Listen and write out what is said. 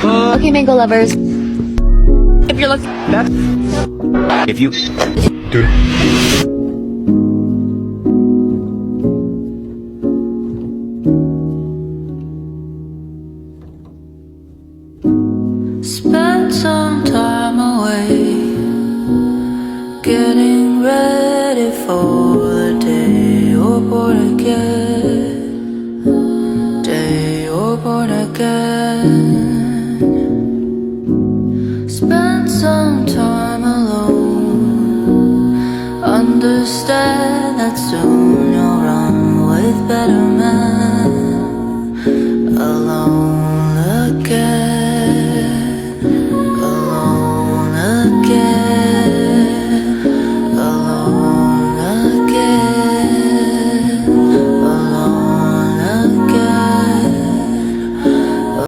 Okay, mango lovers. If you're looking, If you spent some time away, getting ready for the day you're born again, day you're born again. Spent some time alone, understand that soon you'll run with better men.